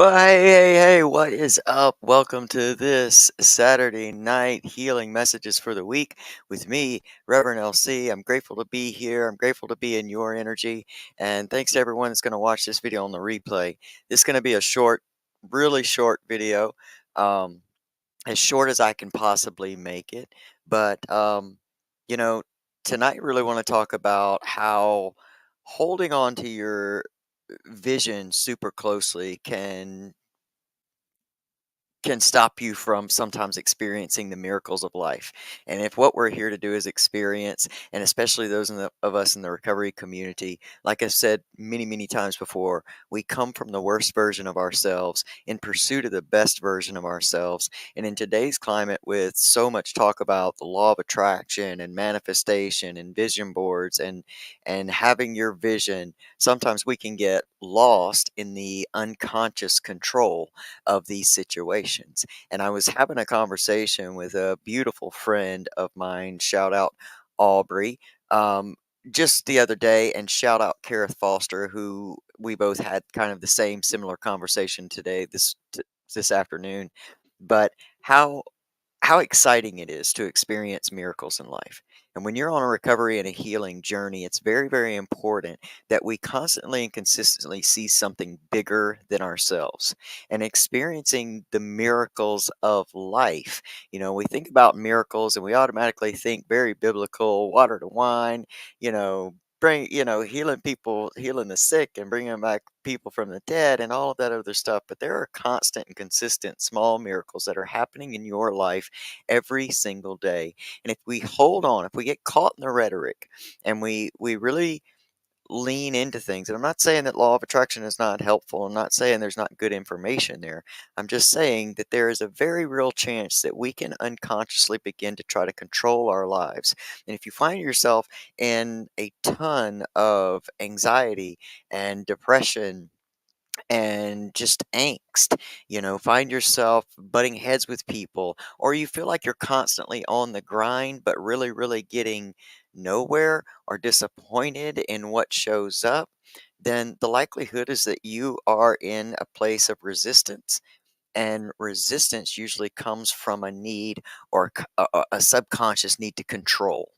Well, hey, what is up? Welcome to this Saturday night healing messages for the week with me, Reverend LC. I'm grateful to be here. I'm grateful to be in your energy. And thanks to everyone that's going to watch this video on the replay. This is going to be a short, really short video, um, as short as I can possibly make it. But, you know, tonight, I really want to talk about how holding on to your vision super closely can stop you from sometimes experiencing the miracles of life. And if what we're here to do is experience, and especially those of us in the recovery community, like I've said many times before, we come from the worst version of ourselves in pursuit of the best version of ourselves. And in today's climate, with so much talk about the law of attraction and manifestation and vision boards and having your vision, sometimes we can get lost in the unconscious control of these situations. And I was having a conversation with a beautiful friend of mine, shout out Aubrey, um, just the other day, and shout out Kareth Foster, who we both had kind of the same similar conversation today, this afternoon. But how how exciting it is to experience miracles in life. And when you're on a recovery and a healing journey, it's very important that we constantly and consistently see something bigger than ourselves and experiencing the miracles of life. We think about miracles and we automatically think very biblical, water to wine, you know, healing people, healing the sick and bringing back people from the dead and all of that other stuff. But there are constant and consistent small miracles that are happening in your life every single day. And if we hold on, if we get caught in the rhetoric and we really lean into things, and I'm not saying that law of attraction is not helpful. I'm not saying there's not good information there. I'm just saying that there is a very real chance that we can unconsciously begin to try to control our lives. And if you find yourself in a ton of anxiety and depression and just angst, find yourself butting heads with people, or you feel like you're constantly on the grind, but really getting nowhere or disappointed in what shows up, then the likelihood is that you are in a place of resistance. And resistance usually comes from a need or a subconscious need to control.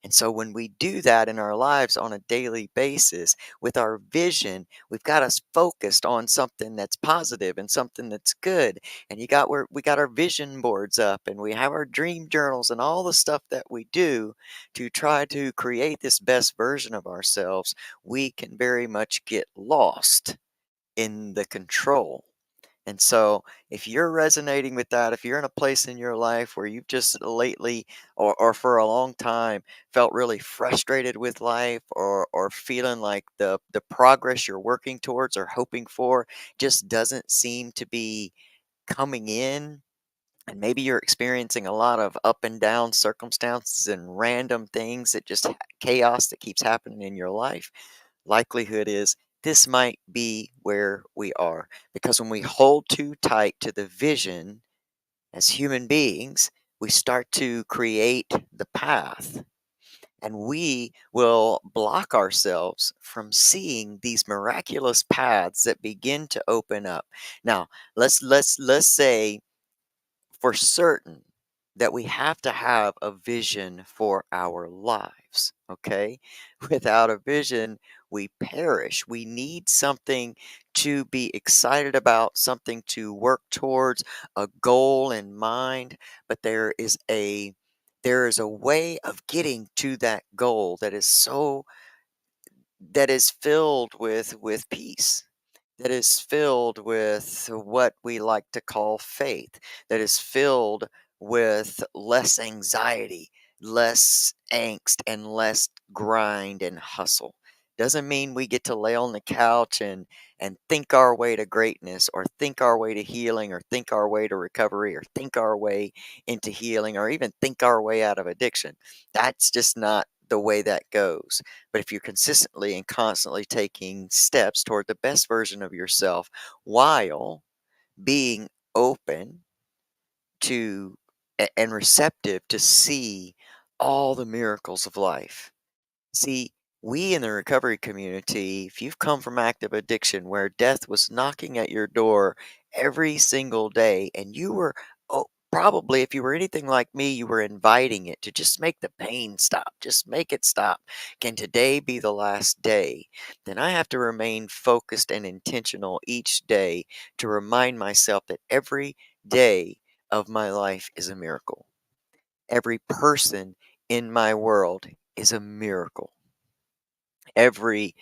And so when we do that in our lives on a daily basis with our vision, we've got us focused on something that's positive and something that's good. And we got our vision boards up and we have our dream journals and all the stuff that we do to try to create this best version of ourselves. We can very much get lost in the control. And so, if you're resonating with that, if you're in a place in your life where you've just lately or for a long time felt really frustrated with life, or feeling like the progress you're working towards or hoping for just doesn't seem to be coming in, and maybe you're experiencing a lot of up and down circumstances and random things that just chaos that keeps happening in your life, likelihood is this might be where we are. Because when we hold too tight to the vision as human beings, we start to create the path, and we will block ourselves from seeing these miraculous paths that begin to open up. Now, let's say for certain that we have to have a vision for our lives, okay? Without a vision, we perish. We need something to be excited about, something to work towards, a goal in mind, but there is a way of getting to that goal that is filled with peace, that is filled with what we like to call faith, that is filled with less anxiety, less angst, and less grind and hustle. Doesn't mean we get to lay on the couch and think our way to greatness, or think our way to healing, or think our way to recovery, or think our way into healing, or even think our way out of addiction. That's just not the way that goes. But if you're consistently and constantly taking steps toward the best version of yourself while being open to and receptive to see all the miracles of life. See, We in the recovery community, if you've come from active addiction where death was knocking at your door every single day, and you were, oh, probably if you were anything like me, you were inviting it to just make the pain stop, just make it stop. Can today be the last day? Then I have to remain focused and intentional each day to remind myself that every day of my life is a miracle. Every person in my world is a miracle. Every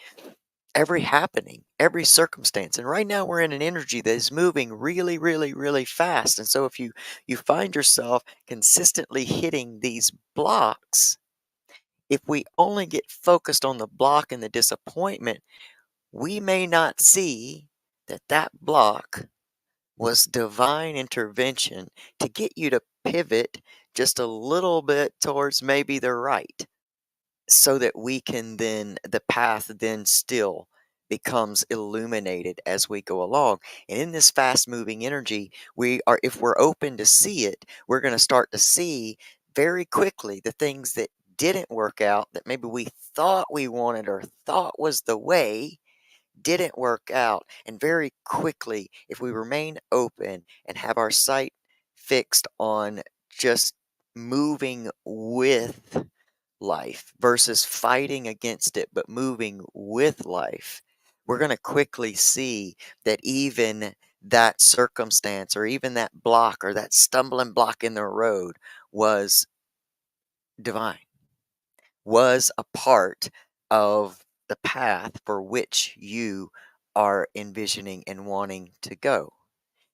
every happening, every circumstance. And right now we're in an energy that is moving really, really, really fast. And so if you find yourself consistently hitting these blocks, if we only get focused on the block and the disappointment, we may not see that that block was divine intervention to get you to pivot just a little bit towards maybe the right. So that we can then the path then still becomes illuminated as we go along. And in this fast moving energy, we are if we're open to see it, we're going to start to see very quickly the things that didn't work out that maybe we thought we wanted or thought was the way didn't work out. And very quickly, if we remain open and have our sight fixed on just moving with life versus fighting against it, but moving with life, we're going to quickly see that even that circumstance or even that block or that stumbling block in the road was divine, was a part of the path for which you are envisioning and wanting to go.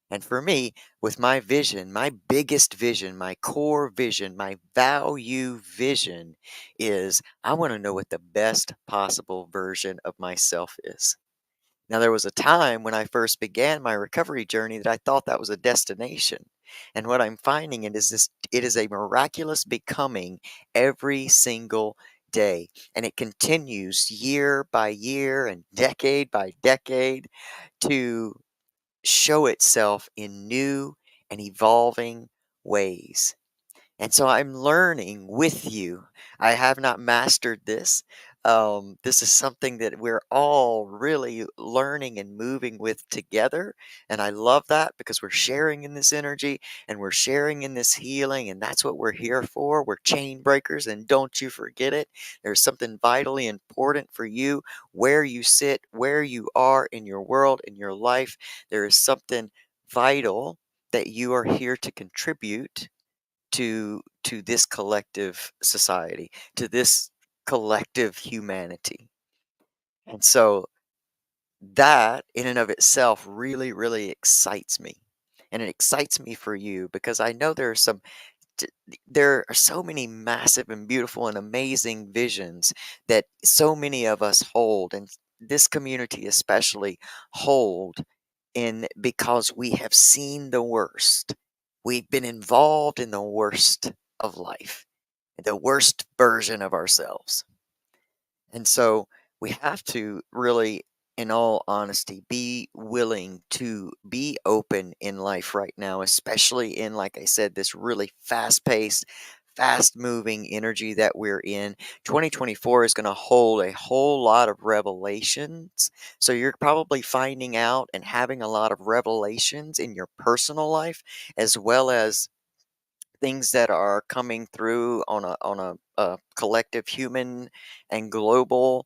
And for me, with my vision, my biggest vision, my core vision, my value vision is I want to know what the best possible version of myself is. Now, there was a time when I first began my recovery journey that I thought that was a destination. And what I'm finding it is a miraculous becoming every single day. And it continues year by year and decade by decade to show itself in new and evolving ways. And so I'm learning with you. I have not mastered this. This is something that we're all really learning and moving with together. And I love that because we're sharing in this energy and we're sharing in this healing. And that's what we're here for. We're chain breakers. And don't you forget it. There's something vitally important for you where you sit, where you are in your world, in your life. There is something vital that you are here to contribute to this collective society, to this collective humanity. And so that in and of itself really, really excites me. And it excites me for you because I know t- there are so many massive and beautiful and amazing visions that so many of us hold, and this community especially hold in because we have seen the worst. We've been involved in the worst of life, the worst version of ourselves. And so we have to really, in all honesty, be willing to be open in life right now, especially in, like I said, this really fast paced, fast moving energy that we're in. 2024 is going to hold a whole lot of revelations. So you're probably finding out and having a lot of revelations in your personal life, as well as things that are coming through on a collective human and global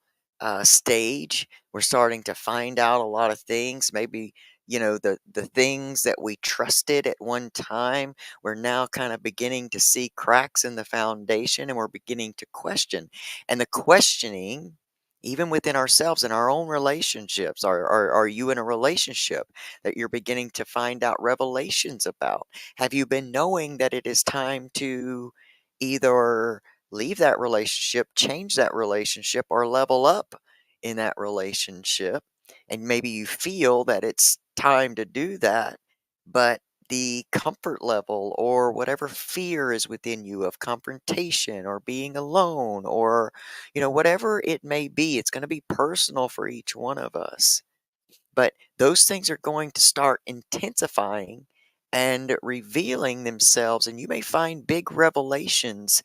stage. We're starting to find out a lot of things. Maybe the things that we trusted at one time. We're now kind of beginning to see cracks in the foundation, and we're beginning to question. And the questioning. Even within ourselves in our own relationships, are you in a relationship that you're beginning to find out revelations about? Have you been knowing that it is time to either leave that relationship, change that relationship, or level up in that relationship? And maybe you feel that it's time to do that, but the comfort level or whatever fear is within you of confrontation or being alone or whatever it may be, it's going to be personal for each one of us, but those things are going to start intensifying and revealing themselves, and you may find big revelations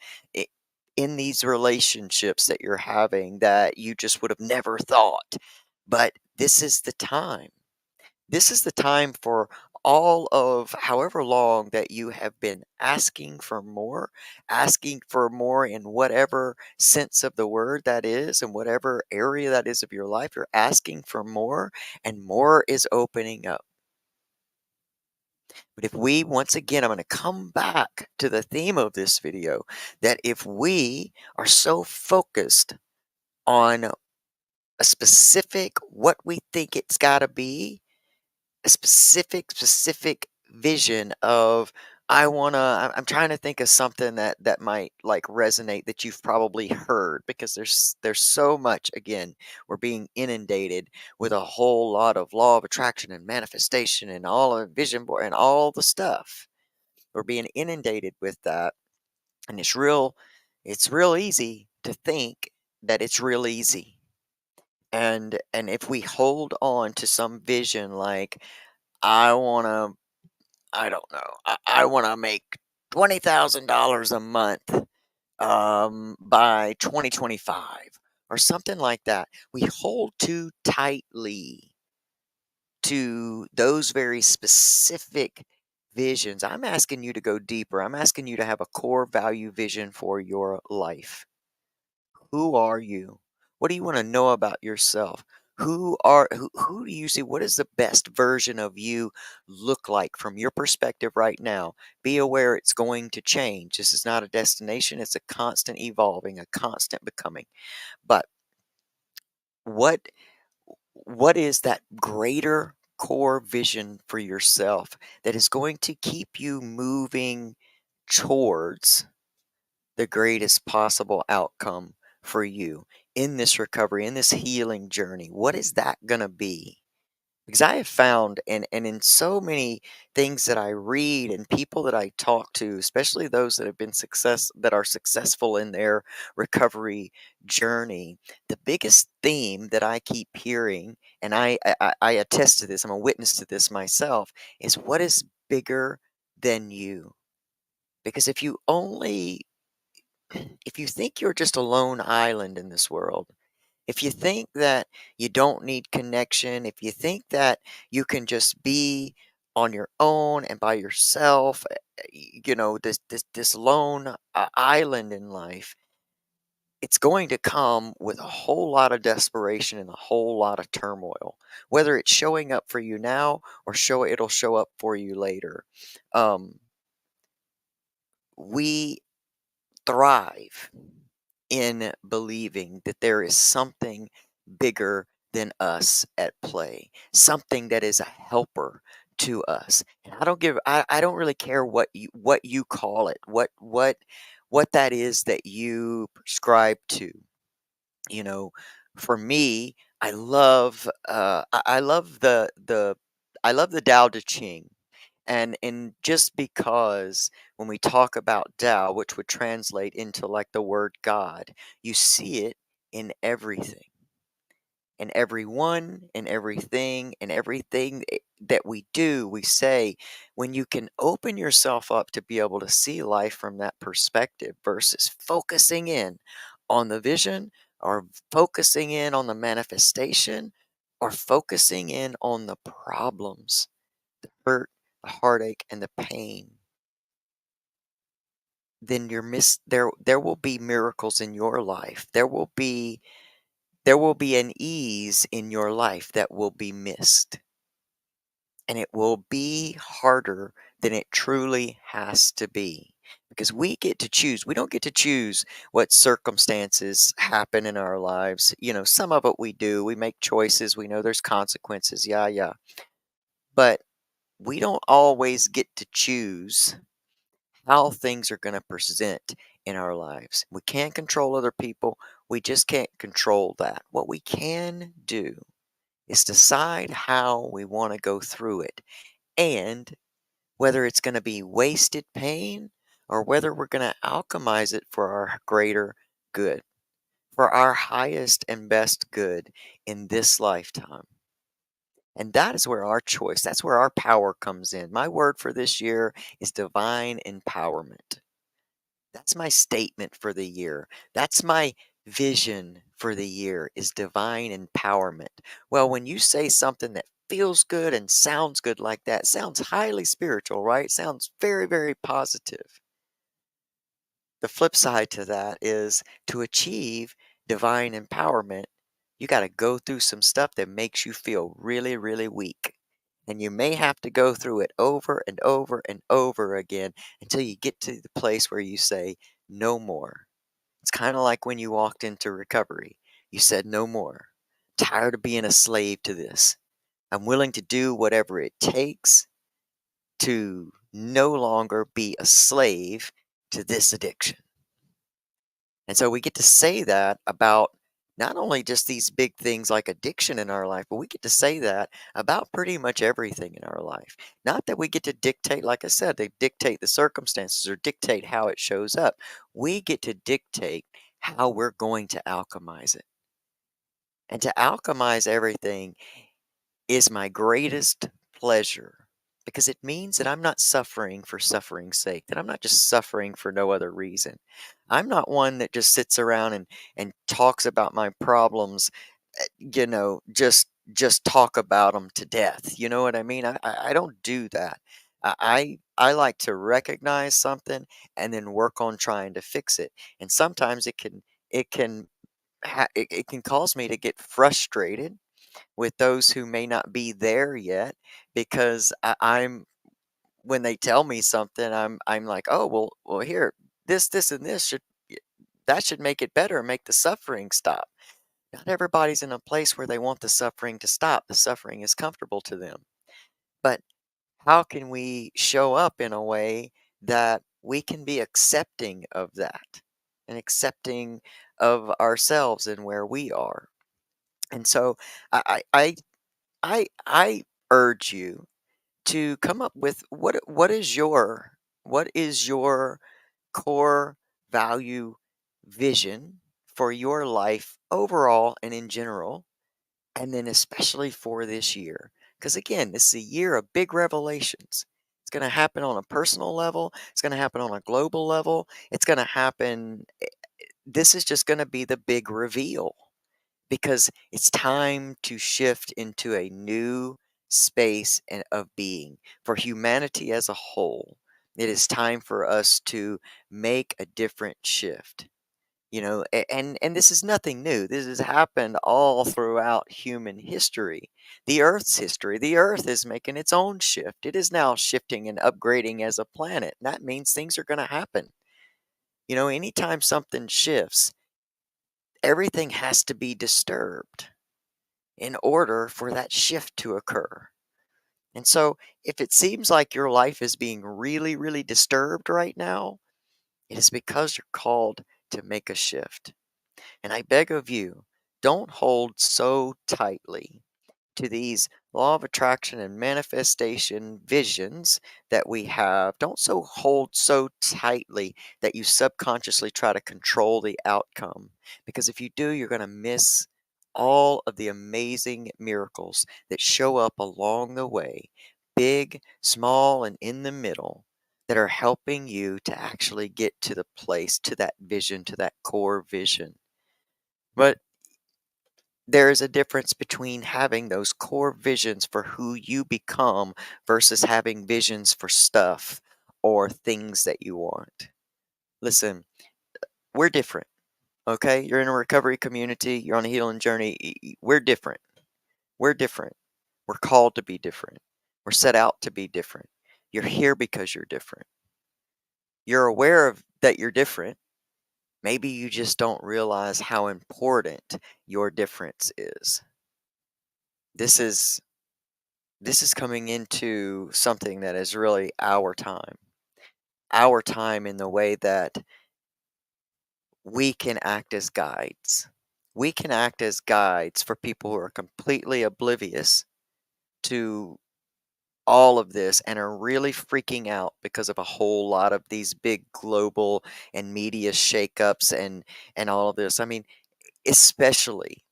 in these relationships that you're having that you just would have never thought. But this is the time. This is the time for all of however long that you have been asking for more in whatever sense of the word that is, in whatever area that is of your life. You're asking for more, and more is opening up. But if we, once again, I'm going to come back to the theme of this video, that if we are so focused on a specific, what we think it's got to be, a specific vision of, I'm trying to think of something that might like resonate that you've probably heard, because there's so much. Again, we're being inundated with a whole lot of law of attraction and manifestation and all of vision board and all the stuff. We're being inundated with that, and it's real easy to think that it's real easy. And if we hold on to some vision like, I want to, I don't know, I want to make $20,000 a month by 2025 or something like that. We hold too tightly to those very specific visions. I'm asking you to go deeper. I'm asking you to have a core value vision for your life. Who are you? What do you want to know about yourself? Who do you see? What does the best version of you look like from your perspective right now? Be aware it's going to change. This is not a destination, it's a constant evolving, a constant becoming. But what what is that greater core vision for yourself that is going to keep you moving towards the greatest possible outcome for you in this recovery, in this healing journey? What is that going to be? Because I have found, and in so many things that I read and people that I talk to, especially those that have been that are successful in their recovery journey, the biggest theme that I keep hearing, and I attest to this, I'm a witness to this myself, is what is bigger than you? Because if you think you're just a lone island in this world, if you think that you don't need connection, if you think that you can just be on your own and by yourself, this lone island in life, it's going to come with a whole lot of desperation and a whole lot of turmoil. Whether it's showing up for you now or it'll show up for you later. Um, we thrive in believing that there is something bigger than us at play, something that is a helper to us. And I don't really care what you call it, what that is that you prescribe to. You know, for me, I love the Tao Te Ching. And just because when we talk about Tao, which would translate into like the word God, you see it in everything, in everyone, in everything, in everything that we do, we say. When you can open yourself up to be able to see life from that perspective versus focusing in on the vision, or focusing in on the manifestation, or focusing in on the problems, the hurt, the heartache, and the pain, then there will be miracles in your life. There will be an ease in your life that will be missed. And it will be harder than it truly has to be. Because we get to choose. We don't get to choose what circumstances happen in our lives. Some of it we do. We make choices. We know there's consequences. Yeah, yeah. But we don't always get to choose how things are going to present in our lives. We can't control other people. We just can't control that. What we can do is decide how we want to go through it, and whether it's going to be wasted pain or whether we're going to alchemize it for our greater good, for our highest and best good in this lifetime. And that is where our choice, that's where our power comes in. My word for this year is divine empowerment. That's my statement for the year. That's my vision for the year is divine empowerment. Well, when you say something that feels good and sounds good like that, sounds highly spiritual, right? Sounds very, very positive. The flip side to that is to achieve divine empowerment, you got to go through some stuff that makes you feel really, really weak. And you may have to go through it over and over and over again until you get to the place where you say, no more. It's kind of like when you walked into recovery. You said, no more. Tired of being a slave to this. I'm willing to do whatever it takes to no longer be a slave to this addiction. And so we get to say that about not only just these big things like addiction in our life, but we get to say that about pretty much everything in our life. Not that we get to dictate, like I said, they dictate the circumstances or dictate how it shows up. We get to dictate how we're going to alchemize it. And to alchemize everything is my greatest pleasure because it means that I'm not suffering for suffering's sake, that I'm not just suffering for no other reason. I'm not one that just sits around and talks about my problems, just talk about them to death. You know what I mean? I don't do that. I like to recognize something and then work on trying to fix it. And sometimes it can cause me to get frustrated with those who may not be there yet because I'm when they tell me something, I'm like, oh well here, this and this that should make it better, make the suffering stop. Not everybody's in a place where they want the suffering to stop. The suffering is comfortable to them. But how can we show up in a way that we can be accepting of that and accepting of ourselves and where we are? And so I I I I urge you to come up with what is your core value vision for your life overall and in general, and then especially for this year. Because again, this is a year of big revelations. It's going to happen on a personal level. It's going to happen on a global level. It's going to happen. This is just going to be the big reveal because it's time to shift into a new space of being for humanity as a whole. It is time for us to make a different shift. And this is nothing new. This has happened all throughout human history, the Earth's history. The Earth is making its own shift. It is now shifting and upgrading as a planet. That means things are going to happen. Anytime something shifts, everything has to be disturbed in order for that shift to occur. And so, if it seems like your life is being really, really disturbed right now, it is because you're called to make a shift. And I beg of you, don't hold so tightly to these law of attraction and manifestation visions that we have. Don't hold so tightly that you subconsciously try to control the outcome. Because if you do, you're going to miss all of the amazing miracles that show up along the way, big, small, and in the middle, that are helping you to actually get to the place, to that vision, to that core vision. But there is a difference between having those core visions for who you become versus having visions for stuff or things that you want. Listen, we're different, okay? You're in a recovery community, you're on a healing journey. We're different. We're different. We're called to be different. We're set out to be different. You're here because you're different. You're aware of that you're different. Maybe you just don't realize how important your difference is. This is this is coming into something that is really our time. Our time in the way that we can act as guides. We can act as guides for people who are completely oblivious to all of this and are really freaking out because of a whole lot of these big global and media shakeups and all of this. I mean, especially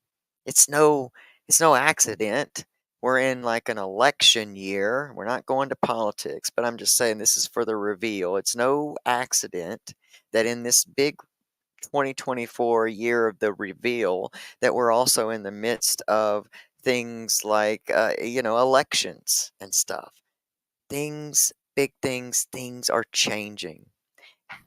it's no accident we're in like an election year. We're not going to politics, but I'm just saying this is for the reveal. It's no accident that in this big 2024 year of the reveal that we're also in the midst of things like elections and stuff. Big things are changing.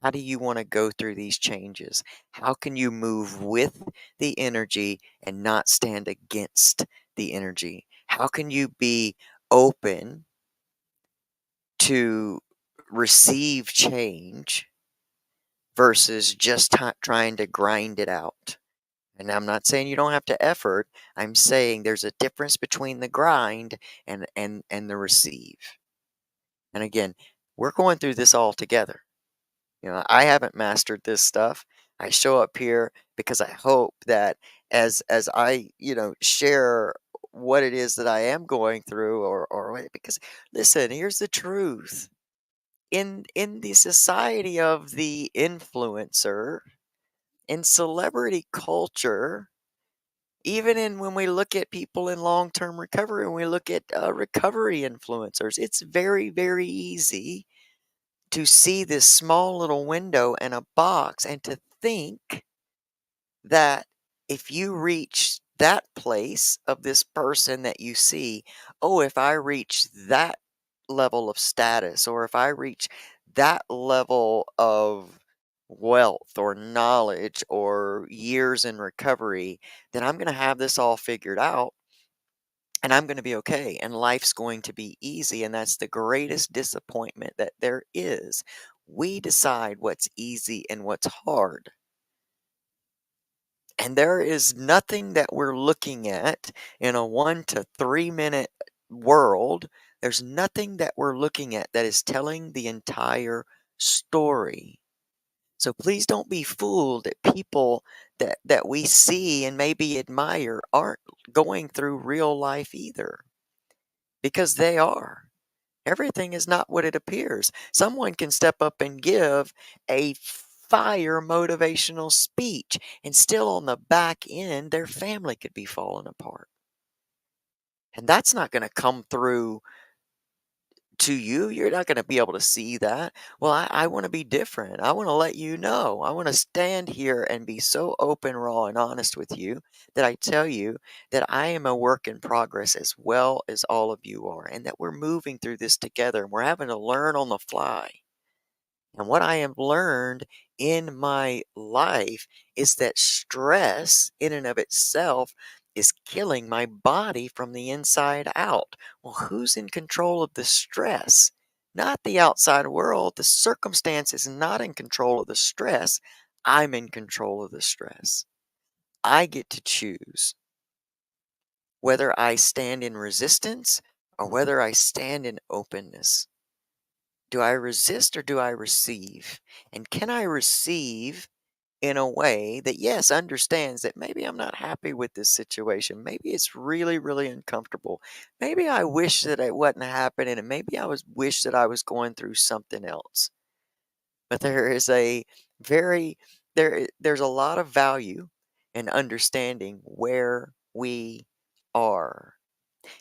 How do you want to go through these changes? How can you move with the energy and not stand against the energy? How can you be open to receive change versus just trying to grind it out? And I'm not saying you don't have to effort. I'm saying there's a difference between the grind and the receive. And again, we're going through this all together. I haven't mastered this stuff. I show up here because I hope that as I, share what it is that I am going through because listen, here's the truth. In the society of the influencer, in celebrity culture, even in when we look at people in long-term recovery and we look at recovery influencers, it's very, very easy to see this small little window and a box and to think that if you reach that place of this person that you see, oh, if I reach that level of status or if I reach that level of wealth or knowledge or years in recovery, then I'm going to have this all figured out and I'm going to be okay and life's going to be easy. And that's the greatest disappointment that there is. We decide what's easy and what's hard. And there is nothing that we're looking at in a 1 to 3 minute world. There's nothing that we're looking at that is telling the entire story. So please don't be fooled that people that we see and maybe admire aren't going through real life either, because they are. Everything is not what it appears. Someone can step up and give a fire motivational speech, and still on the back end, their family could be falling apart. And that's not going to come through to you. You're not going to be able to see that. Well, I want to be different. I want to let you know. I want to stand here and be so open, raw, and honest with you that I tell you that I am a work in progress as well as all of you are, and that we're moving through this together and we're having to learn on the fly. And what I have learned in my life is that stress, in and of itself, is killing my body from the inside out. Well, who's in control of the stress? Not the outside world. The circumstance is not in control of the stress. I'm in control of the stress. I get to choose whether I stand in resistance or whether I stand in openness. Do I resist or do I receive? And can I receive in a way that, yes, understands that maybe I'm not happy with this situation? Maybe it's really, really uncomfortable. Maybe I wish that it wasn't happening, and maybe wish that I was going through something else. But there is a very there's a lot of value in understanding where we are.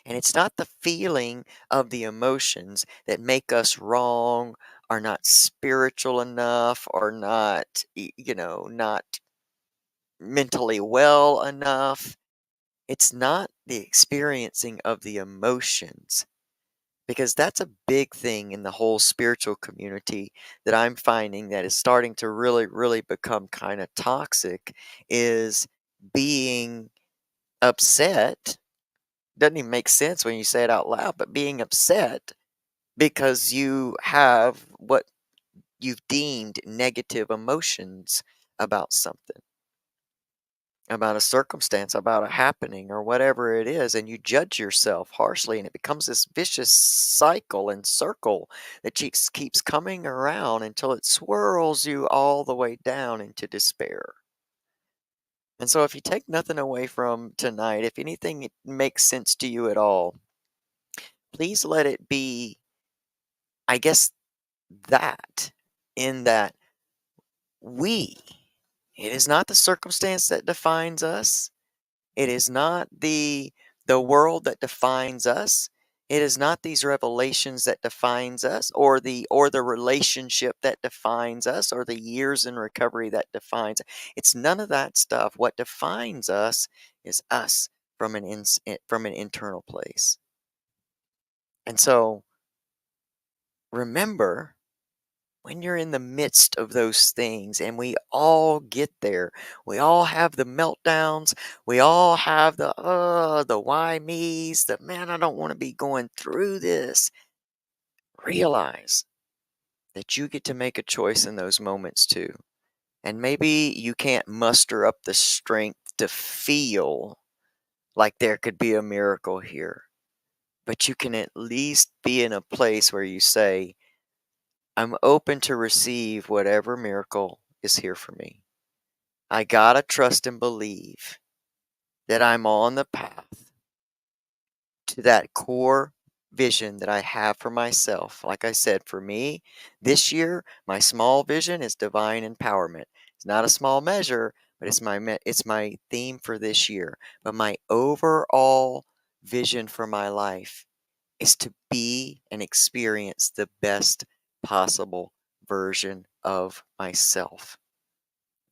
And it's not the feeling of the emotions that make us wrong, or not spiritual enough, or not, not mentally well enough. It's not the experiencing of the emotions, because that's a big thing in the whole spiritual community that I'm finding that is starting to really, really become kind of toxic, is being upset. Doesn't even make sense when you say it out loud, but being upset because you have what you've deemed negative emotions about something, about a circumstance, about a happening, or whatever it is, and you judge yourself harshly, and it becomes this vicious cycle and circle that keeps coming around until it swirls you all the way down into despair. And so, if you take nothing away from tonight, if anything makes sense to you at all, please let it be, I guess, that in that we it is not the circumstance that defines us. It is not the The world that defines us, it is not these revelations that defines us, or the relationship that defines us, or the years in recovery that defines. It's none of that stuff. What defines us is us from from an internal place. And so remember, when you're in the midst of those things, and we all get there, we all have the meltdowns, we all have the why me's, the man, I don't want to be going through this. Realize that you get to make a choice in those moments too. And maybe you can't muster up the strength to feel like there could be a miracle here, but you can at least be in a place where you say, I'm open to receive whatever miracle is here for me. I gotta trust and believe that I'm on the path to that core vision that I have for myself. Like I said, for me, this year, my small vision is divine empowerment. It's not a small measure, but it's my theme for this year. But my overall vision for my life is to be and experience the best possible version of myself.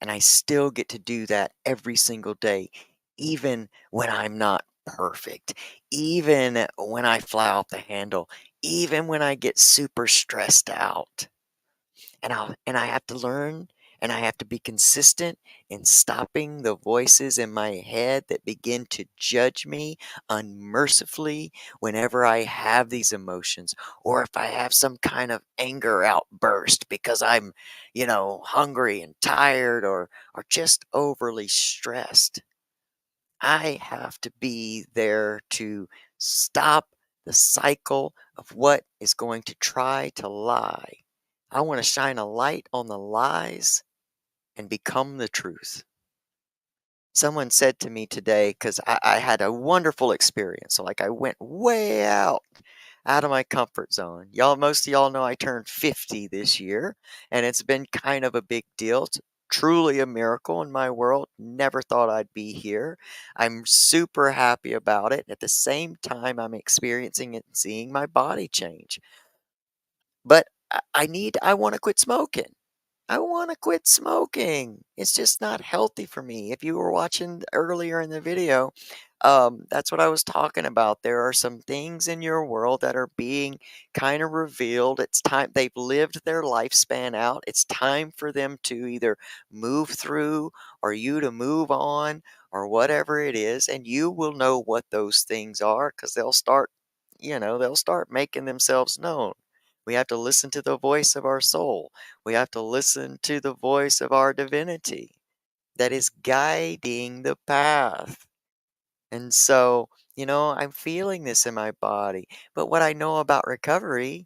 And I still get to do that every single day, even when I'm not perfect, even when I fly off the handle, even when I get super stressed out. And I have to learn, and I have to be consistent in stopping the voices in my head that begin to judge me unmercifully whenever I have these emotions, or if I have some kind of anger outburst because I'm, hungry and tired, or just overly stressed. I have to be there to stop the cycle of what is going to try to lie. I want to shine a light on the lies and become the truth. Someone said to me today, because I had a wonderful experience. So, like, I went way out of my comfort zone. Most of y'all know I turned 50 this year, and it's been kind of a big deal. It's truly a miracle in my world. Never thought I'd be here. I'm super happy about it. At the same time, I'm experiencing it and seeing my body change. But I want to quit smoking. I wanna quit smoking. It's just not healthy for me. If you were watching earlier in the video, that's what I was talking about. There are some things in your world that are being kind of revealed. It's time they've lived their lifespan out. It's time for them to either move through, or you to move on, or whatever it is, and you will know what those things are because they'll start making themselves known. We have to listen to the voice of our soul. We have to listen to the voice of our divinity that is guiding the path. And so, I'm feeling this in my body. But what I know about recovery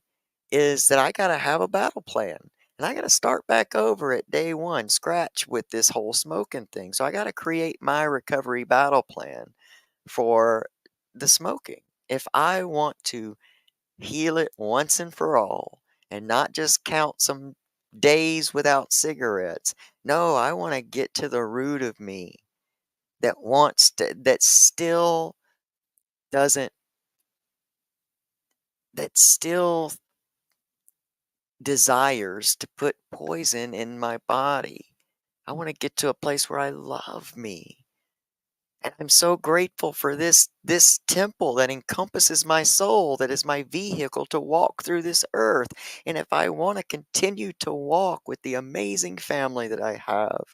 is that I got to have a battle plan. And I got to start back over at day one, scratch with this whole smoking thing. So I got to create my recovery battle plan for the smoking. If I want to heal it once and for all and not just count some days without cigarettes. No, I want to get to the root of me that still doesn't, that still desires to put poison in my body. I want to get to a place where I love me. And I'm so grateful for this temple that encompasses my soul, that is my vehicle to walk through this earth. And if I want to continue to walk with the amazing family that I have,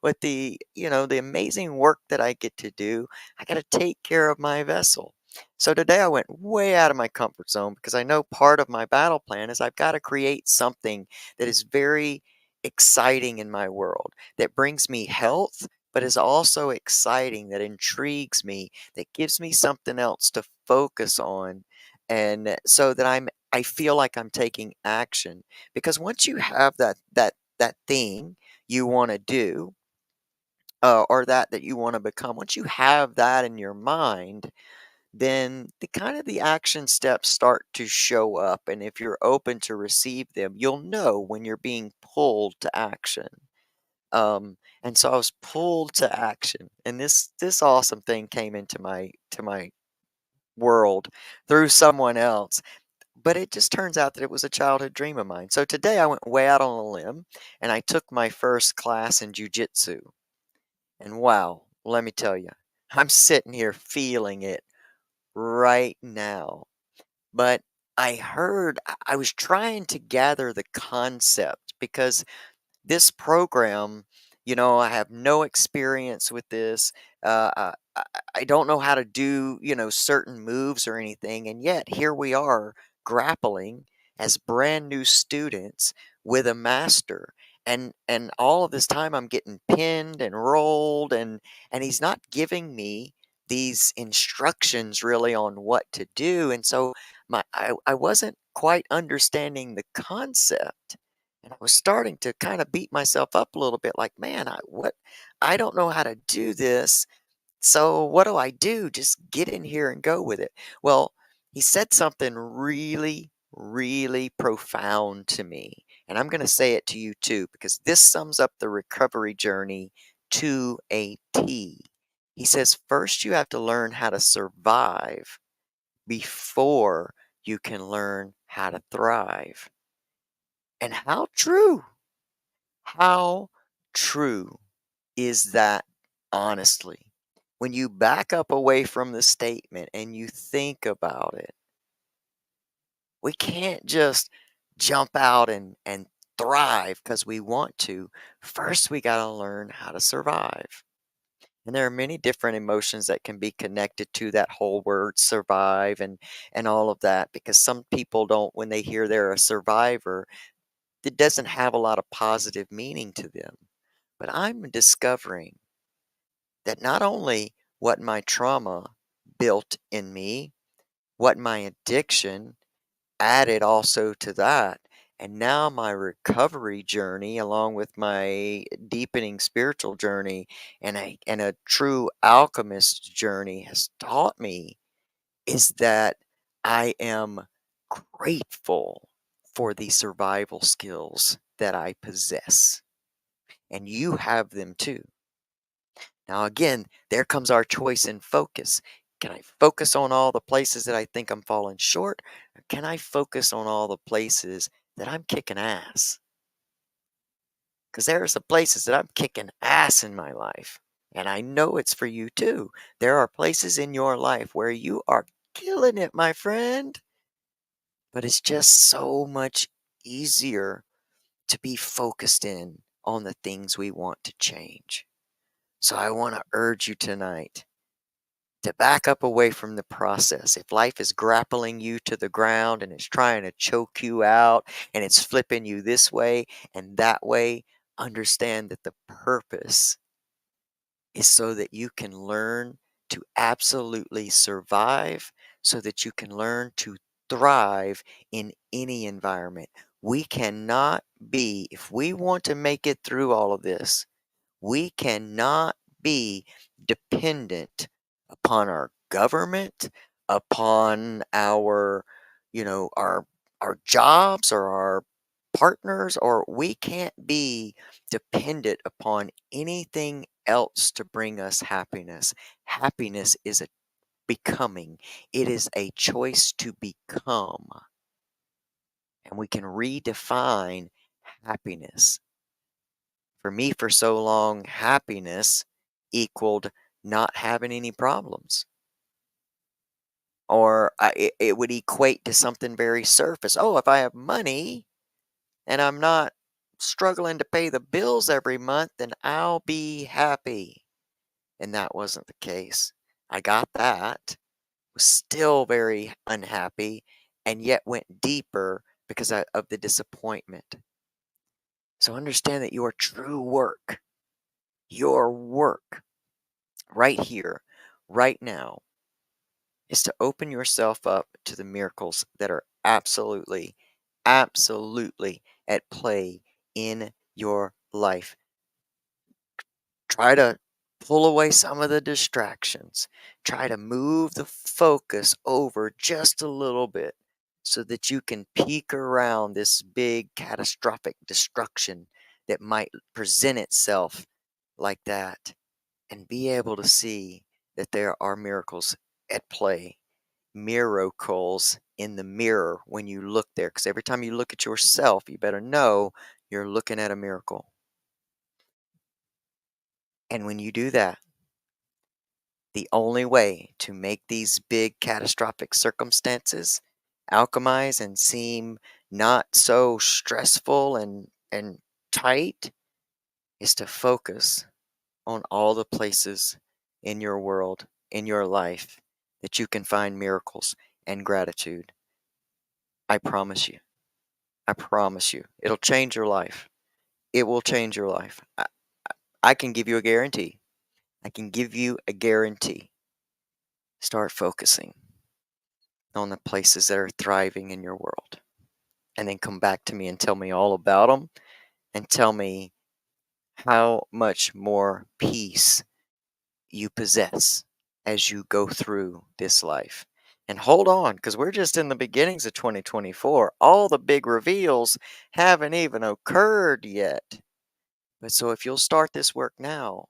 with the amazing work that I get to do, I got to take care of my vessel. So today I went way out of my comfort zone because I know part of my battle plan is I've got to create something that is very exciting in my world, that brings me health, but is also exciting, that intrigues me, that gives me something else to focus on, and so that I feel like I'm taking action. Because once you have that thing you want to do, or that you want to become, once you have that in your mind, then the action steps start to show up. And if you're open to receive them, you'll know when you're being pulled to action. And so I was pulled to action, and this awesome thing came into my world through someone else. But it just turns out that it was a childhood dream of mine. So today I went way out on a limb and I took my first class in jujitsu. And wow, let me tell you, I'm sitting here feeling it right now. But I was trying to gather the concept because this program, I have no experience with this. I don't know how to do, certain moves or anything. And yet here we are grappling as brand new students with a master. And all of this time I'm getting pinned and rolled and he's not giving me these instructions really on what to do. And so I wasn't quite understanding the concept. And I was starting to kind of beat myself up a little bit like, man, I don't know how to do this. So what do I do? Just get in here and go with it. Well, he said something really, really profound to me. And I'm going to say it to you too, because this sums up the recovery journey to a T. He says, first you have to learn how to survive before you can learn how to thrive. And how true! How true is that, honestly? When you back up away from the statement and you think about it, we can't just jump out and thrive because we want to. First, we got to learn how to survive. And there are many different emotions that can be connected to that whole word survive and all of that because some people don't, when they hear they're a survivor, it doesn't have a lot of positive meaning to them. But I'm discovering that not only what my trauma built in me, what my addiction added also to that, and now my recovery journey, along with my deepening spiritual journey and a true alchemist journey, has taught me is that I am grateful for the survival skills that I possess. And you have them too. Now, again, there comes our choice and focus. Can I focus on all the places that I think I'm falling short? Or can I focus on all the places that I'm kicking ass? Because there are some places that I'm kicking ass in my life. And I know it's for you too. There are places in your life where you are killing it, my friend. But it's just so much easier to be focused in on the things we want to change. So I want to urge you tonight to back up away from the process. If life is grappling you to the ground and it's trying to choke you out and it's flipping you this way and that way, understand that the purpose is so that you can learn to absolutely survive, so that you can learn to thrive in any environment. We cannot be, if we want to make it through all of this, we cannot be dependent upon our government, upon our jobs or our partners, or we can't be dependent upon anything else to bring us happiness. Happiness is a becoming. It is a choice to become. And we can redefine happiness. For me, for so long, happiness equaled not having any problems. Or it would equate to something very surface. Oh, if I have money and I'm not struggling to pay the bills every month, then I'll be happy. And that wasn't the case. I got that, was still very unhappy, and yet went deeper because of the disappointment. So understand that your work right here, right now, is to open yourself up to the miracles that are absolutely, absolutely at play in your life. Try to pull away some of the distractions. Try to move the focus over just a little bit so that you can peek around this big catastrophic destruction that might present itself like that and be able to see that there are miracles at play. miracles in the mirror when you look there. Because every time you look at yourself, you better know you're looking at a miracle. And when you do that, the only way to make these big catastrophic circumstances alchemize and seem not so stressful and tight is to focus on all the places in your world, in your life, that you can find miracles and gratitude. I promise you. I promise you. It'll change your life. It will change your life. I can give you a guarantee. I can give you a guarantee. Start focusing on the places that are thriving in your world. And then come back to me and tell me all about them and tell me how much more peace you possess as you go through this life. And hold on, because we're just in the beginnings of 2024. All the big reveals haven't even occurred yet. But so if you'll start this work now,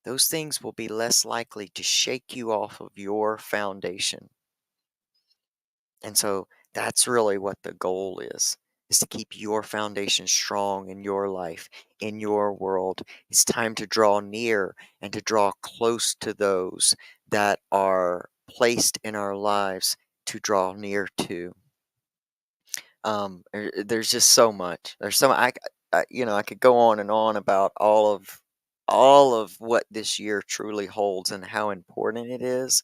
those things will be less likely to shake you off of your foundation. And so that's really what the goal is to keep your foundation strong in your life, in your world. It's time to draw near and to draw close to those that are placed in our lives to draw near to. There's just so much. There's so I could go on and on about all of what this year truly holds and how important it is,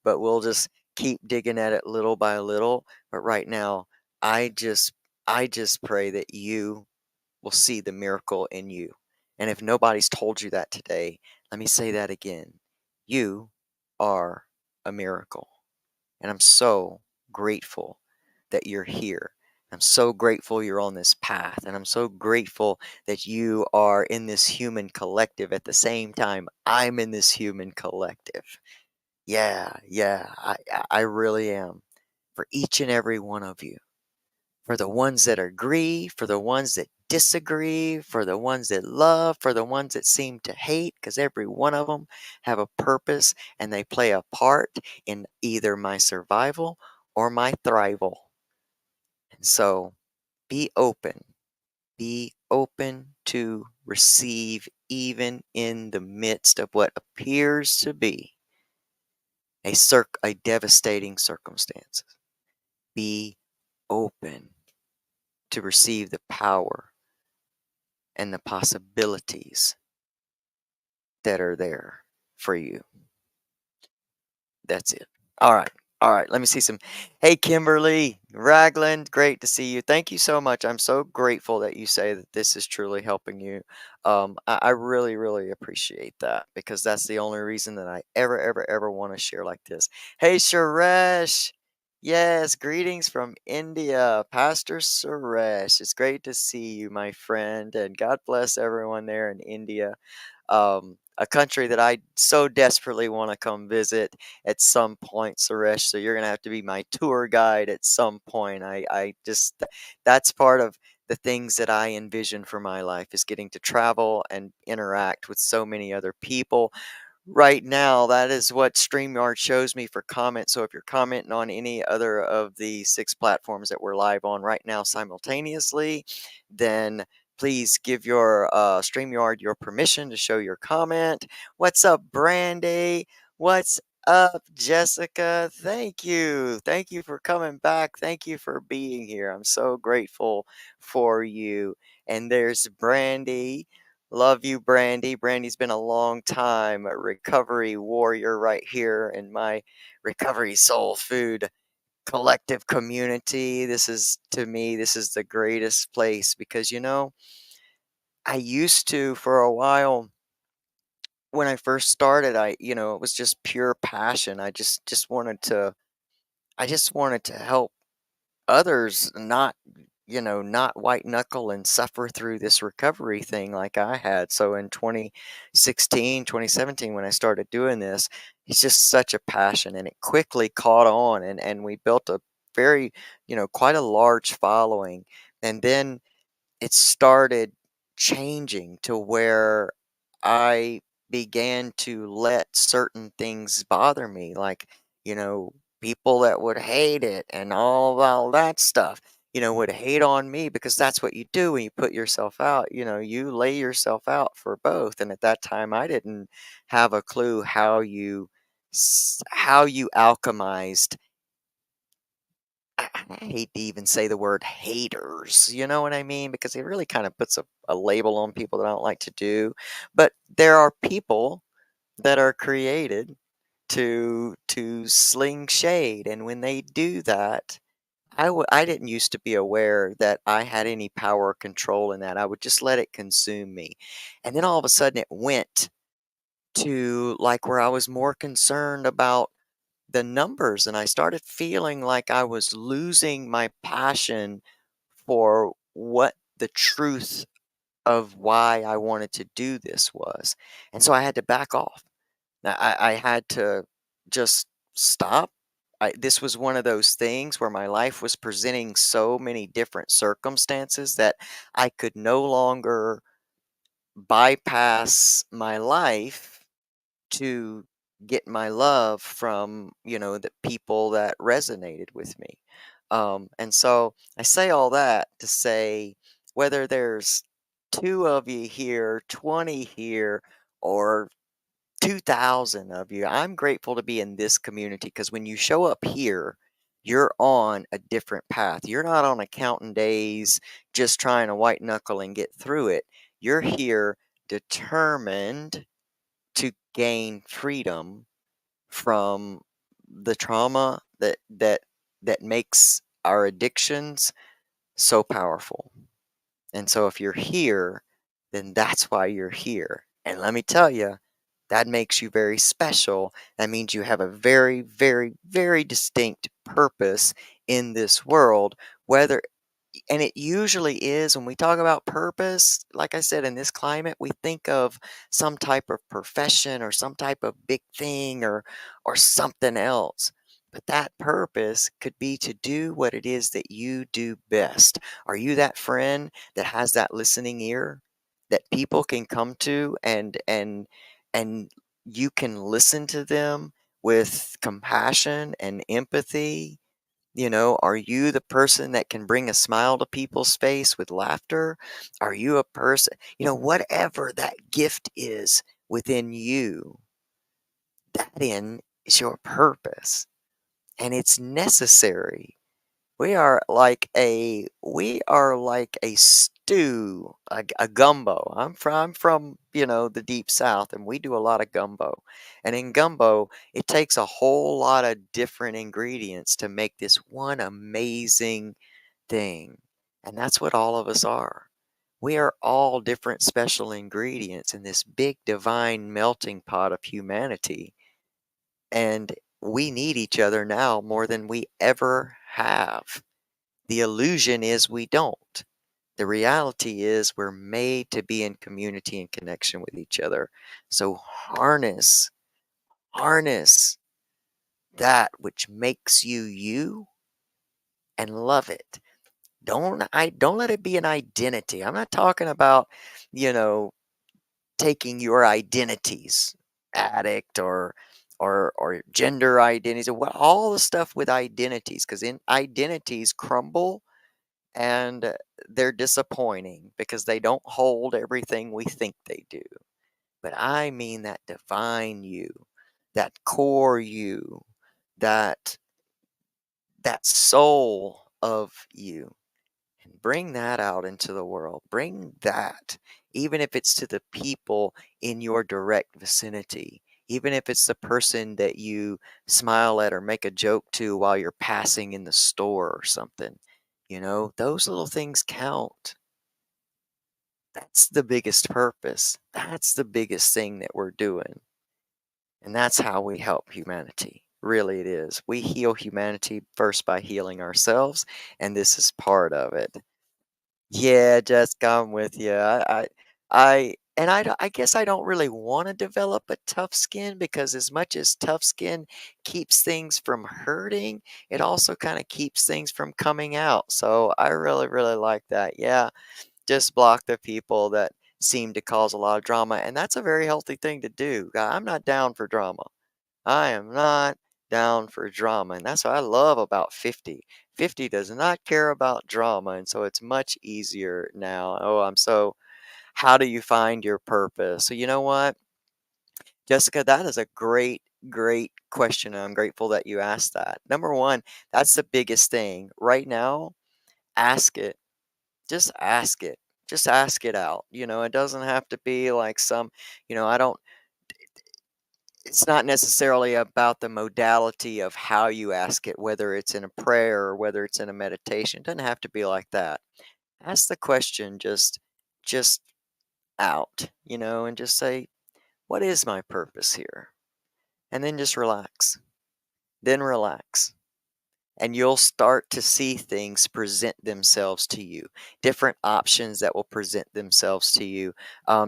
but we'll just keep digging at it little by little. But right now, I just I just pray that you will see the miracle in you. And if nobody's told you that today, let me say that again. You are a miracle. And I'm so grateful that you're here. I'm so grateful you're on this path. And I'm so grateful that you are in this human collective at the same time I'm in this human collective. Yeah, yeah, I really am. For each and every one of you. For the ones that agree, for the ones that disagree, for the ones that love, for the ones that seem to hate, because every one of them have a purpose and they play a part in either my survival or my thrival. And so be open. Be open to receive even in the midst of what appears to be a devastating circumstance. Be open to receive the power and the possibilities that are there for you. That's it. All right. All right. Let me see some. Hey, Kimberly Ragland, great to see you. Thank you so much. I'm so grateful that you say that this is truly helping you. I really, really appreciate that because that's the only reason that I ever, ever, ever want to share like this. Hey, Suresh. Yes, greetings from India, Pastor Suresh. It's great to see you, my friend, and God bless everyone there in India, a country that I so desperately want to come visit at some point, Suresh. So you're gonna have to be my tour guide at some point. I just that's part of the things that I envision for my life is getting to travel and interact with so many other people. Right now, that is what StreamYard shows me for comments. So if you're commenting on any other of the 6 platforms that we're live on right now simultaneously, then please give your StreamYard your permission to show your comment. What's up, Brandy? What's up, Jessica? Thank you. Thank you for coming back. Thank you for being here. I'm so grateful for you. And there's Brandy. Love you, Brandy. Brandy's been a long time a recovery warrior right here in my recovery soul food collective community. This is, to me, this is the greatest place because, I used to, for a while, when I first started, it was just pure passion. I just wanted to help others not white knuckle and suffer through this recovery thing like I had. So in 2016, 2017, when I started doing this, it's just such a passion and it quickly caught on and we built a very, quite a large following. And then it started changing to where I began to let certain things bother me, like, you know, people that would hate it and all that stuff, would hate on me because that's what you do when you put yourself out. You lay yourself out for both. And at that time, I didn't have a clue how you alchemized. I hate to even say the word haters, you know what I mean? Because it really kind of puts a label on people that I don't like to do. But there are people that are created to sling shade, and when they do that, I didn't used to be aware that I had any power or control in that. I would just let it consume me. And then all of a sudden it went to like where I was more concerned about the numbers, and I started feeling like I was losing my passion for what the truth of why I wanted to do this was. And so I had to back off. I had to just stop. This was one of those things where my life was presenting so many different circumstances that I could no longer bypass my life to get my love from, the people that resonated with me. And so I say all that to say whether there's two of you here, 20 here, or 2,000 of you, I'm grateful to be in this community because when you show up here, you're on a different path. You're not on accounting days just trying to white knuckle and get through it. You're here determined to gain freedom from the trauma that makes our addictions so powerful. And so if you're here, then that's why you're here. And let me tell you, that makes you very special. That means you have a very, very, very distinct purpose in this world, whether and it usually is when we talk about purpose, like I said, in this climate, we think of some type of profession or some type of big thing or something else. But that purpose could be to do what it is that you do best. Are you that friend that has that listening ear that people can come to and you can listen to them with compassion and empathy? Are you the person that can bring a smile to people's face with laughter? Are you a person, whatever that gift is within you, that in is your purpose and it's necessary. We are like a stew, a gumbo. I'm from, the deep south and we do a lot of gumbo. And in gumbo, it takes a whole lot of different ingredients to make this one amazing thing. And that's what all of us are. We are all different special ingredients in this big divine melting pot of humanity. And we need each other now more than we ever have. The illusion is we don't. The reality is we're made to be in community and connection with each other. So harness that which makes you you and love it. Don't let it be an identity. I'm not talking about, you know, taking your identities, addict or gender identities, or all the stuff with identities, because in identities crumble and they're disappointing because they don't hold everything we think they do. But I mean that divine you, that core you, that that soul of you. And bring that out into the world. Bring that, even if it's to the people in your direct vicinity, even if it's the person that you smile at or make a joke to while you're passing in the store or something. Those little things count. That's the biggest purpose. That's the biggest thing that we're doing. And that's how we help humanity. Really, it is. We heal humanity first by healing ourselves, and this is part of it. Yeah, Jessica, I'm with you. I guess I don't really want to develop a tough skin because as much as tough skin keeps things from hurting, it also kind of keeps things from coming out. So I really, really like that. Yeah, just block the people that seem to cause a lot of drama, and that's a very healthy thing to do. I'm not down for drama. I am not down for drama, and that's what I love about 50. 50 does not care about drama, and so it's much easier now. Oh, I'm so how do you find your purpose? So you know what, Jessica, that is a great, great question, and I'm grateful that you asked that. Number one, that's the biggest thing. Right now, ask it. Just ask it. Just ask it out. It doesn't have to be like I don't it's not necessarily about the modality of how you ask it, whether it's in a prayer or whether it's in a meditation. It doesn't have to be like that. Ask the question just out, and just say, what is my purpose here? And then just relax. Then relax. And you'll start to see things present themselves to you, different options that will present themselves to you,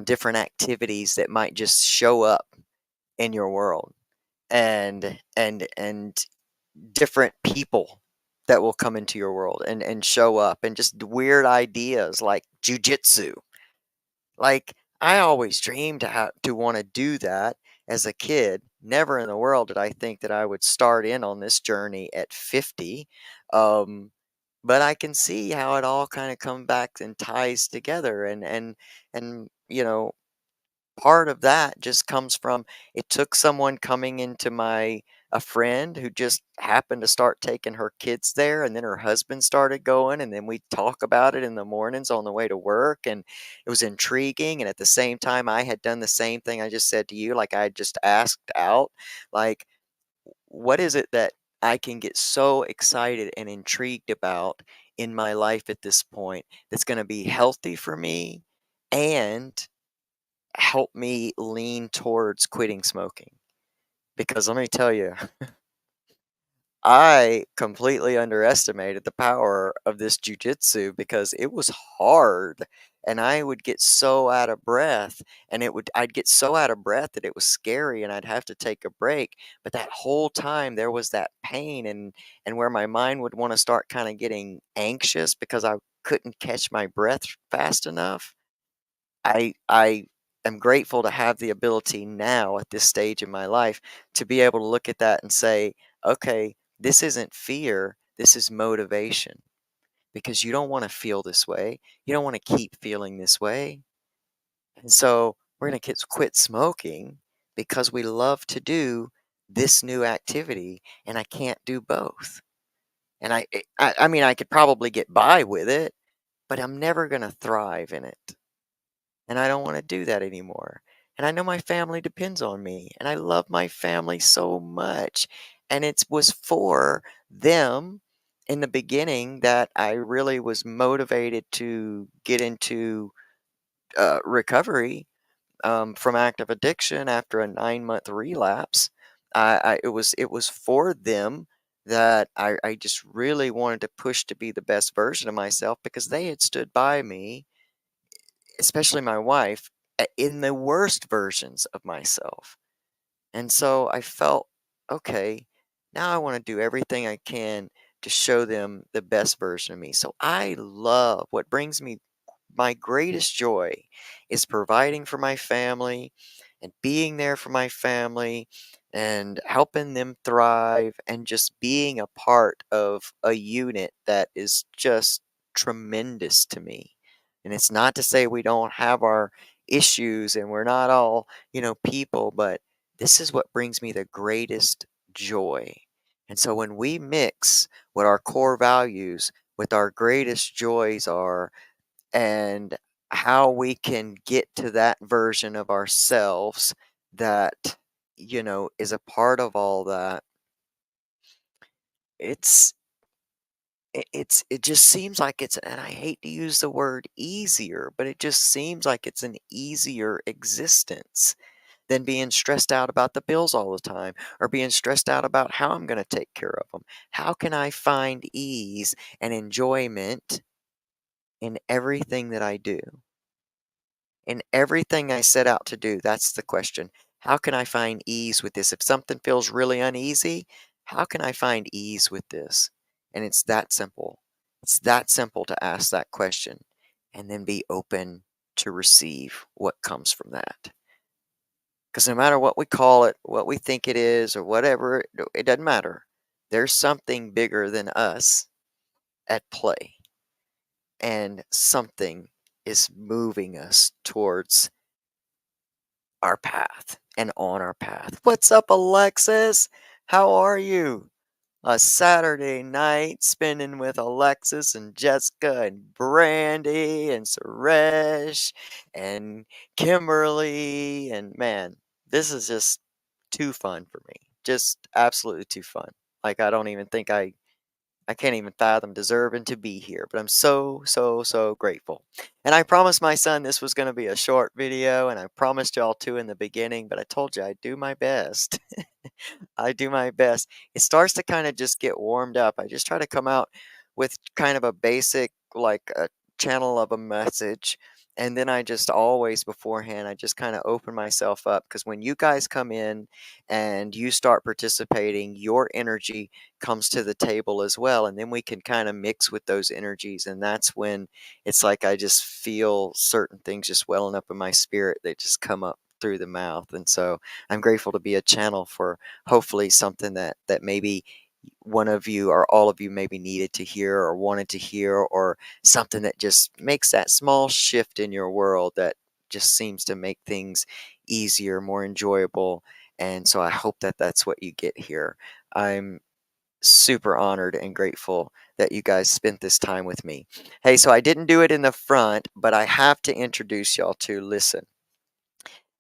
different activities that might just show up in your world, and different people that will come into your world and show up, and just weird ideas like jujitsu. Like, I always dreamed to want to do that as a kid. Never in the world did I think that I would start in on this journey at 50. Um, but I can see how it all kind of comes back and ties together, and part of that just comes from it took someone coming into my a friend who just happened to start taking her kids there, and then her husband started going, and then we talk about it in the mornings on the way to work, and it was intriguing. And at the same time, I had done the same thing I just said to you. Like, I just asked out, like, what is it that I can get so excited and intrigued about in my life at this point that's going to be healthy for me and help me lean towards quitting smoking? Because let me tell you, I completely underestimated the power of this jujitsu because it was hard, and I would get so out of breath, and I'd get so out of breath that it was scary, and I'd have to take a break. But that whole time there was that pain, and where my mind would want to start kind of getting anxious because I couldn't catch my breath fast enough. I am grateful to have the ability now at this stage in my life to be able to look at that and say, okay, this isn't fear, this is motivation, because you don't want to feel this way. You don't want to keep feeling this way. And so we're going to quit smoking because we love to do this new activity, and I can't do both. And I mean, I could probably get by with it, but I'm never going to thrive in it. And I don't want to do that anymore. And I know my family depends on me, and I love my family so much. And it was for them in the beginning that I really was motivated to get into recovery from active addiction after a 9-month relapse. It was for them that I just really wanted to push to be the best version of myself because they had stood by me, especially my wife, in the worst versions of myself. And so I felt, okay, now I want to do everything I can to show them the best version of me. So I love what brings me my greatest joy is providing for my family and being there for my family and helping them thrive and just being a part of a unit that is just tremendous to me. And it's not to say we don't have our issues and we're not all, people, but this is what brings me the greatest joy. And so when we mix what our core values with our greatest joys are, and how we can get to that version of ourselves that is a part of all that, it's it just seems like it's, and I hate to use the word easier, but it just seems like it's an easier existence than being stressed out about the bills all the time, or being stressed out about how I'm going to take care of them. How can I find ease and enjoyment in everything that I do? In everything I set out to do, that's the question. How can I find ease with this? If something feels really uneasy, how can I find ease with this? And it's that simple. It's that simple to ask that question and then be open to receive what comes from that. Because no matter what we call it, what we think it is, or whatever, it doesn't matter. There's something bigger than us at play, and something is moving us towards our path and on our path. What's up, Alexis? How are you? A Saturday night spending with Alexis and Jessica and Brandy and Suresh and Kimberly. And man, this is just too fun for me. Just absolutely too fun. Like, I don't even think I can't even fathom deserving to be here, but I'm so, so, so grateful. And I promised my son this was going to be a short video, and I promised y'all too in the beginning, but I told you I'd do my best. I do my best. It starts to kind of just get warmed up. I just try to come out with kind of a basic, like a channel of a message. And then I just always beforehand, I just kind of open myself up because when you guys come in and you start participating, your energy comes to the table as well. And then we can kind of mix with those energies. And that's when it's like I just feel certain things just welling up in my spirit. They just come up through the mouth. And so I'm grateful to be a channel for hopefully something that maybe one of you or all of you maybe needed to hear or wanted to hear, or something that just makes that small shift in your world that just seems to make things easier, more enjoyable. And so I hope that that's what you get here. I'm super honored and grateful that you guys spent this time with me. Hey, so I didn't do it in the front, but I have to introduce y'all to, listen,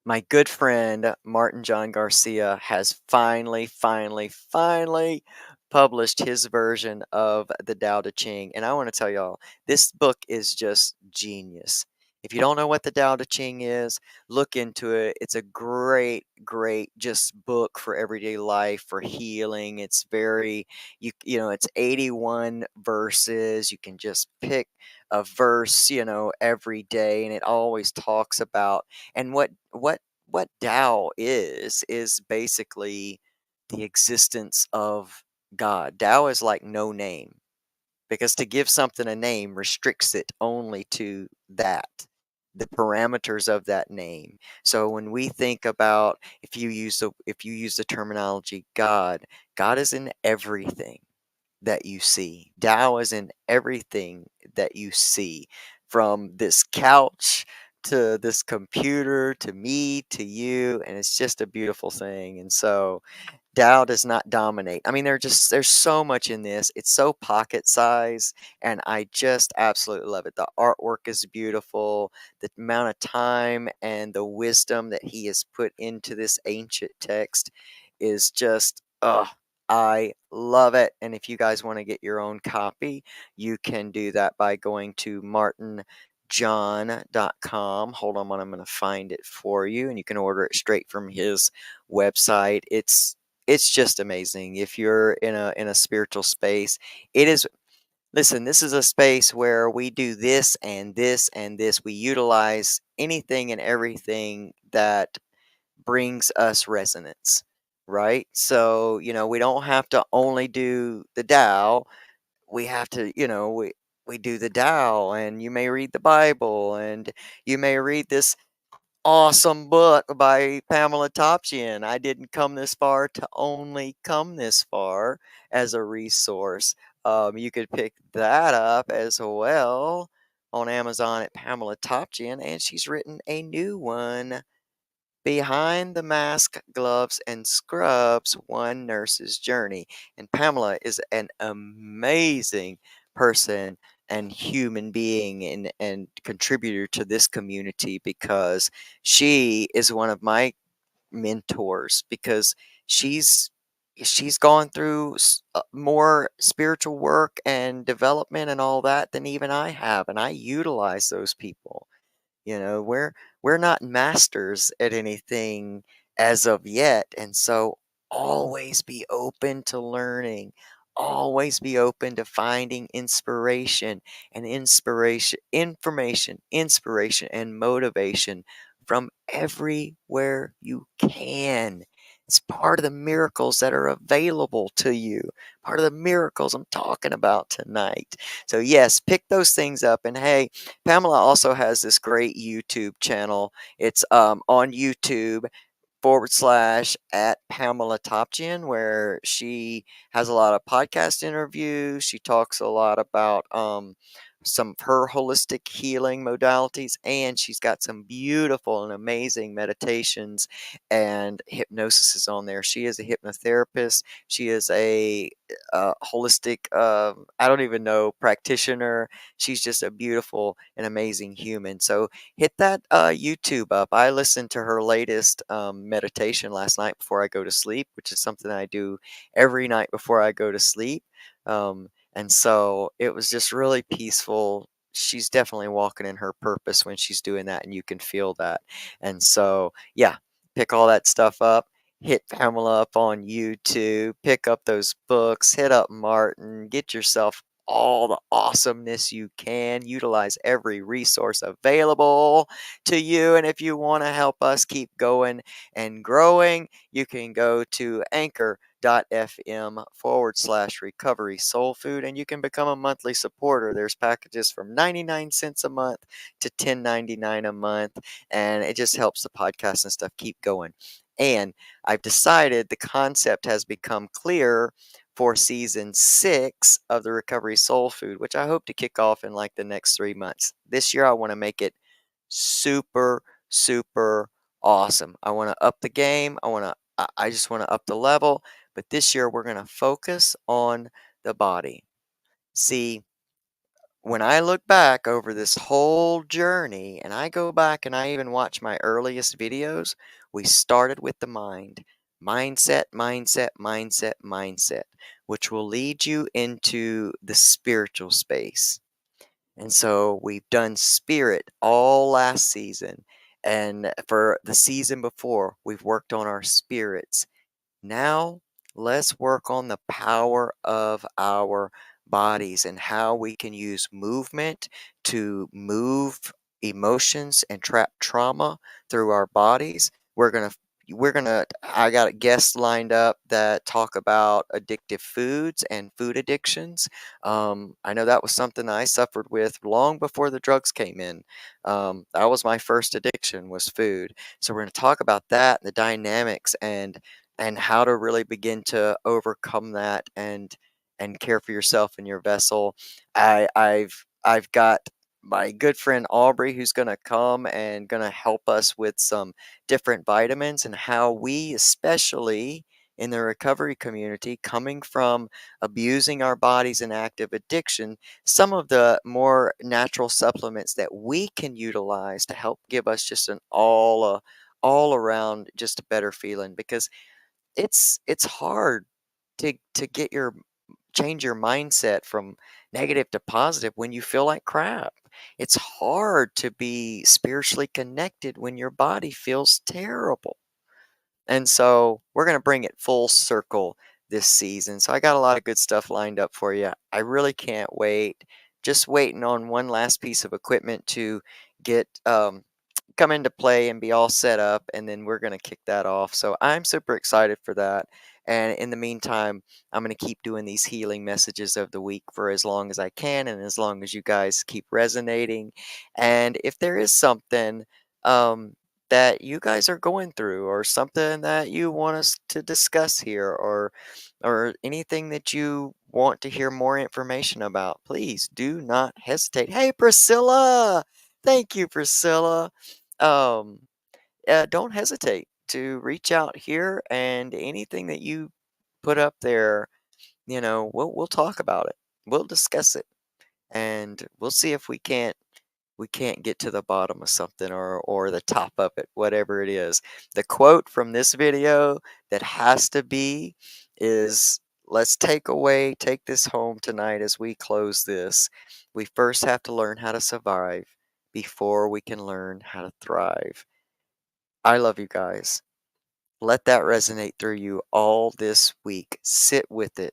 my good friend Martin John Garcia has finally published his version of the Tao Te Ching. And I want to tell y'all, this book is just genius. If you don't know what the Tao Te Ching is, look into it. It's a great just book for everyday life, for healing. It's very, it's 81 verses. You can just pick a verse, every day, and it always talks about, and what Tao is basically the existence of God. Tao is like no name, because to give something a name restricts it only to that, the parameters of that name. So when we think about, if you use the terminology God, God is in everything that you see. Tao is in everything that you see, from this couch to this computer to me to you, and it's just a beautiful thing. And so Tao does not dominate. I mean, there's so much in this. It's so pocket size, and I just absolutely love it. The artwork is beautiful. The amount of time and the wisdom that he has put into this ancient text is just, I love it. And if you guys want to get your own copy, you can do that by going to martinjohn.com. Hold on, I'm going to find it for you, and you can order it straight from his website. It's just amazing. If you're in a spiritual space, it is. Listen, this is a space where we do this and this and this. We utilize anything and everything that brings us resonance, right? So, we don't have to only do the Tao. We have to, we do the Tao, and you may read the Bible, and you may read this awesome book by Pamela Topchian. I didn't come this far to only come this far as a resource. You could pick that up as well on Amazon at Pamela Topchian, and she's written a new one, Behind the Mask, Gloves, and Scrubs, One Nurse's Journey. And Pamela is an amazing person and human being, and contributor to this community, because she is one of my mentors, because she's she's gone through more spiritual work and development and all that than even I have, and I utilize those people. We're not masters at anything as of yet, and so always be open to learning. Always be open to finding inspiration and motivation from everywhere you can. It's part of the miracles that are available to you. Part of the miracles I'm talking about tonight. So yes, pick those things up. And hey, Pamela also has this great YouTube channel. It's on YouTube. forward slash at Pamela Topchian, where she has a lot of podcast interviews. She talks a lot about some of her holistic healing modalities, and she's got some beautiful and amazing meditations and hypnosis is on there. She is a hypnotherapist. She is a holistic, I don't even know, practitioner. She's just a beautiful and amazing human. So hit that YouTube up. I listened to her latest meditation last night before I go to sleep, which is something I do every night before I go to sleep. And so it was just really peaceful. She's definitely walking in her purpose when she's doing that, and you can feel that. And so, yeah, pick all that stuff up. Hit Pamela up on YouTube, pick up those books, hit up Martin, get yourself all the awesomeness you can. Utilize every resource available to you. And if you want to help us keep going and growing, you can go to anchor.fm/recovery soul food and you can become a monthly supporter. There's packages from 99 cents a month to $10.99 a month, and it just helps the podcast and stuff keep going. And I've decided the concept has become clear for season 6 of the Recovery Soul Food, which I hope to kick off in like the next 3 months. This year, I want to make it super, super awesome. I want to up the game. I just want to up the level. But this year, we're going to focus on the body. See, when I look back over this whole journey and I go back and I even watch my earliest videos, we started with the mind. Mindset, mindset, mindset, mindset, which will lead you into the spiritual space. And so we've done spirit all last season. And for the season before, we've worked on our spirits. Now, let's work on the power of our bodies and how we can use movement to move emotions and trap trauma through our bodies. I got guests lined up that talk about addictive foods and food addictions. I know that was something I suffered with long before the drugs came in. That was my first addiction, was food. So we're going to talk about that, the dynamics, and how to really begin to overcome that and care for yourself and your vessel. I've got my good friend Aubrey who's going to come and going to help us with some different vitamins and how we, especially in the recovery community, coming from abusing our bodies in active addiction, some of the more natural supplements that we can utilize to help give us just an all around just a better feeling, because it's hard to get your change your mindset from negative to positive when you feel like crap. It's hard to be spiritually connected when your body feels terrible. And so we're going to bring it full circle this season. So I got a lot of good stuff lined up for you. I really can't wait. Just waiting on one last piece of equipment to get come into play and be all set up, and then we're going to kick that off. So I'm super excited for that. And in the meantime, I'm going to keep doing these healing messages of the week for as long as I can and as long as you guys keep resonating. And if there is something that you guys are going through, or something that you want us to discuss here, or anything that you want to hear more information about, please do not hesitate. Hey, Priscilla! Thank you, Priscilla. Um, don't hesitate to reach out here, and anything that you put up there, we'll talk about it. We'll discuss it, and we'll see if we can't get to the bottom of something, or the top of it, whatever it is. The quote from this video that has to be is, let's take this home tonight as we close this. We first have to learn how to survive before we can learn how to thrive. I love you guys. Let that resonate through you all this week. Sit with it.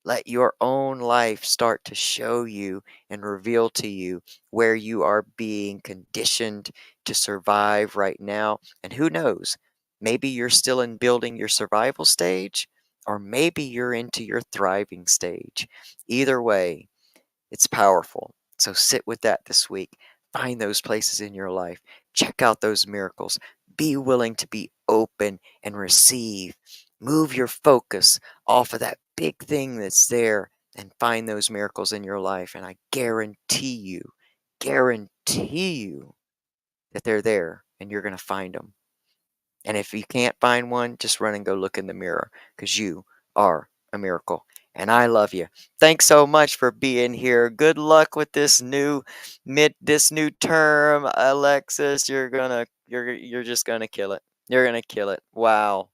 Let your own life start to show you and reveal to you where you are being conditioned to survive right now. And who knows, maybe you're still in building your survival stage, or maybe you're into your thriving stage. Either way, it's powerful. So sit with that this week. Find those places in your life. Check out those miracles. Be willing to be open and receive. Move your focus off of that big thing that's there and find those miracles in your life. And I guarantee you that they're there and you're going to find them. And if you can't find one, just run and go look in the mirror because you are a miracle. And I love you. Thanks so much for being here. Good luck with this new term, Alexis. You're just gonna kill it. You're gonna kill it. Wow.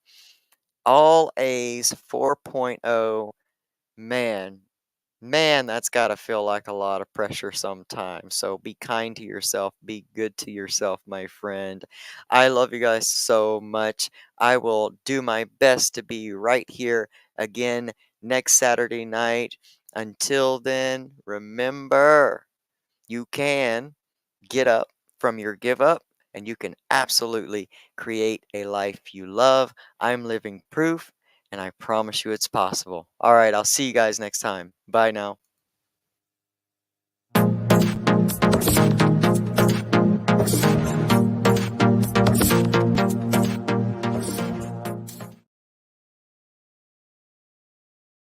All A's 4.0. Man, man, that's got to feel like a lot of pressure sometimes. So be kind to yourself. Be good to yourself, my friend. I love you guys so much. I will do my best to be right here again next Saturday night. Until then, remember, you can get up from your give up and you can absolutely create a life you love. I'm living proof and I promise you it's possible. All right, I'll see you guys next time. Bye now.